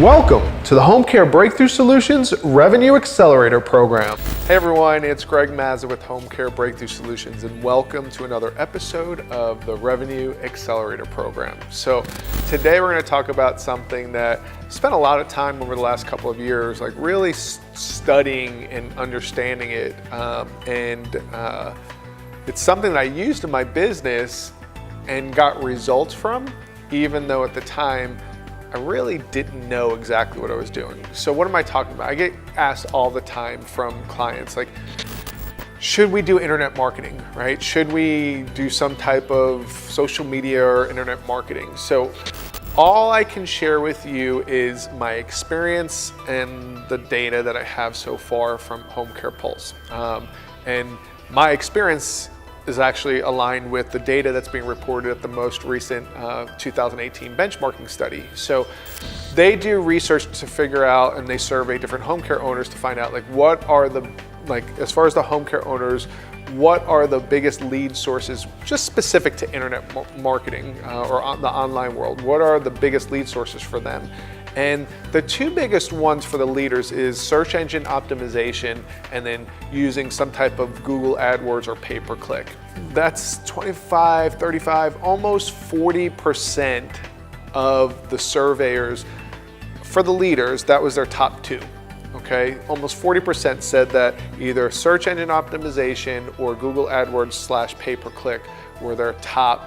Welcome to the Home Care Breakthrough Solutions Revenue Accelerator Program. Hey everyone, it's Greg Mazza with Home Care Breakthrough Solutions, and welcome to another episode of the Revenue Accelerator Program. So today we're going to talk about something that I spent a lot of time over the last couple of years, like really studying and understanding it. It's something that I used in my business and got results from, even though at the time I really didn't know exactly what I was doing. So what am I talking about? I get asked all the time from clients, like, should we do internet marketing, right? Should we do some type of social media or internet marketing? So all I can share with you is my experience and the data that I have so far from Home Care Pulse. And my experience is actually aligned with the data that's being reported at the most recent 2018 benchmarking study. So they do research to figure out, and they survey different home care owners to find out, like, what are the, as far as the home care owners, what are the biggest lead sources, just specific to internet marketing or the online world? What are the biggest lead sources for them? And the two biggest ones for the leaders is search engine optimization and then using some type of Google AdWords or pay-per-click. That's 25, 35, almost 40% of the surveyors for the leaders, that was their top two. Okay, almost 40% said that either search engine optimization or Google AdWords / pay-per-click were their top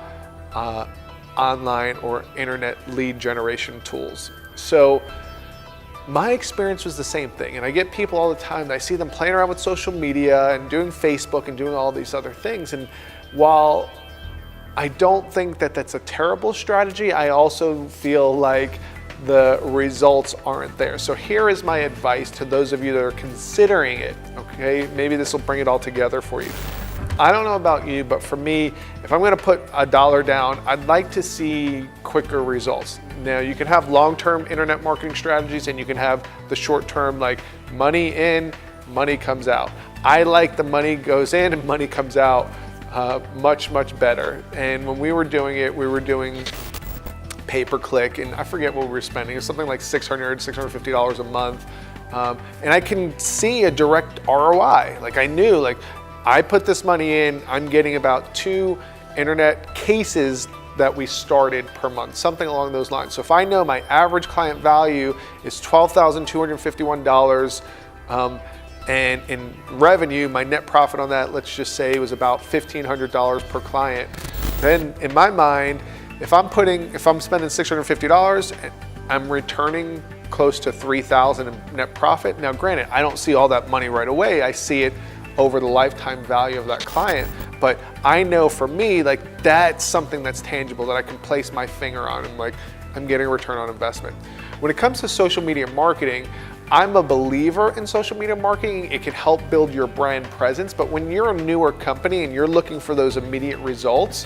online or internet lead generation tools. So my experience was the same thing, and I get people all the time that I see them playing around with social media and doing Facebook and doing all these other things. And while I don't think that that's a terrible strategy, I also feel like the results aren't there. So here is my advice to those of you that are considering it, okay? Maybe this will bring it all together for you. I don't know about you, but for me, if I'm gonna put $1 down, I'd like to see quicker results. Now, you can have long-term internet marketing strategies and you can have the short-term, like money in, money comes out. I like the money goes in and money comes out much, much better. And when we were doing it, we were doing pay-per-click, and I forget what we were spending. It was something like $600, $650 a month. And I can see a direct ROI. Like, I knew, like, I put this money in, I'm getting about 2 internet cases that we started per month, something along those lines. So if I know my average client value is $12,251, and in revenue, my net profit on that, let's just say, was about $1,500 per client, then in my mind, if I'm spending $650, I'm returning close to $3,000 in net profit. Now granted, I don't see all that money right away, I see it over the lifetime value of that client. But I know for me, like, that's something that's tangible that I can place my finger on, and like, I'm getting a return on investment. When it comes to social media marketing, I'm a believer in social media marketing. It can help build your brand presence, but when you're a newer company and you're looking for those immediate results,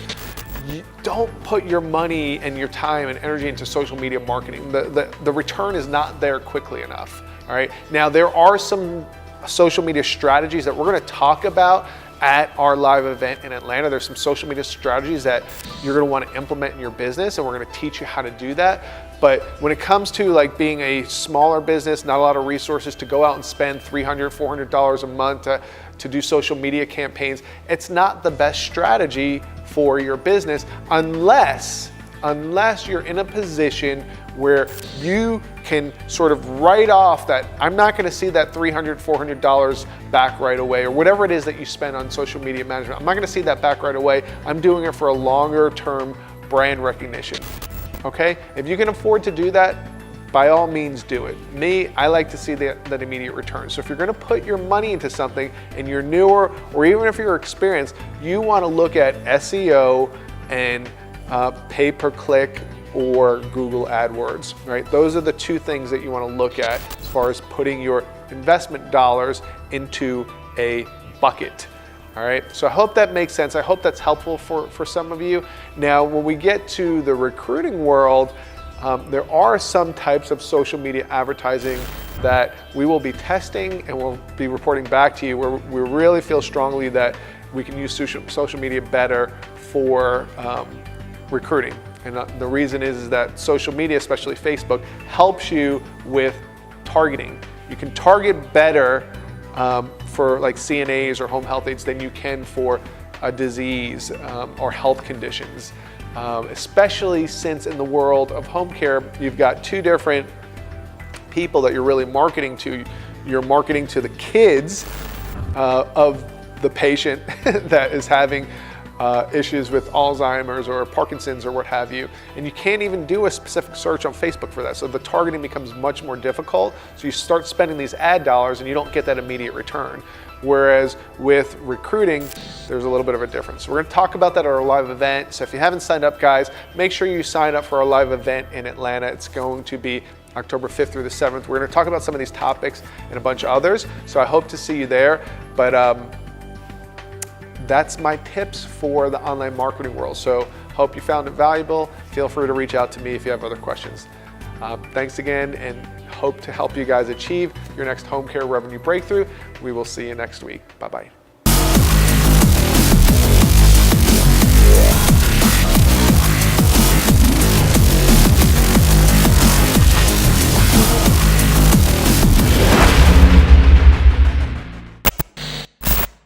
you don't put your money and your time and energy into social media marketing. The return is not there quickly enough, all right? Now, there are some social media strategies that we're gonna talk about at our live event in Atlanta. There's some social media strategies that you're gonna wanna implement in your business, and we're gonna teach you how to do that. But when it comes to like being a smaller business, not a lot of resources to go out and spend $300, $400 a month to do social media campaigns, it's not the best strategy for your business unless you're in a position where you can sort of write off that I'm not gonna see that $300, $400 back right away, or whatever it is that you spend on social media management. I'm not gonna see that back right away. I'm doing it for a longer term brand recognition, okay? If you can afford to do that, by all means do it. Me, I like to see that immediate return. So if you're gonna put your money into something and you're newer, or even if you're experienced, you wanna look at SEO and pay-per-click or Google AdWords, right? Those are the two things that you want to look at as far as putting your investment dollars into a bucket, all right? So I hope that makes sense. I hope that's helpful for some of you. Now, when we get to the recruiting world, there are some types of social media advertising that we will be testing and we'll be reporting back to you, where we really feel strongly that we can use social media better for recruiting. And the reason is that social media, especially Facebook, helps you with targeting. You can target better for like CNAs or home health aides than you can for a disease or health conditions. Especially since in the world of home care, you've got two different people that you're really marketing to. You're marketing to the kids of the patient that is having issues with Alzheimer's or Parkinson's or what have you. And you can't even do a specific search on Facebook for that. So the targeting becomes much more difficult. So you start spending these ad dollars and you don't get that immediate return. Whereas with recruiting, there's a little bit of a difference. We're gonna talk about that at our live event. So if you haven't signed up, guys, make sure you sign up for our live event in Atlanta. It's going to be October 5th through the 7th. We're gonna talk about some of these topics and a bunch of others. So I hope to see you there. But that's my tips for the online marketing world. So hope you found it valuable. Feel free to reach out to me if you have other questions. Thanks again, and hope to help you guys achieve your next home care revenue breakthrough. We will see you next week. Bye-bye.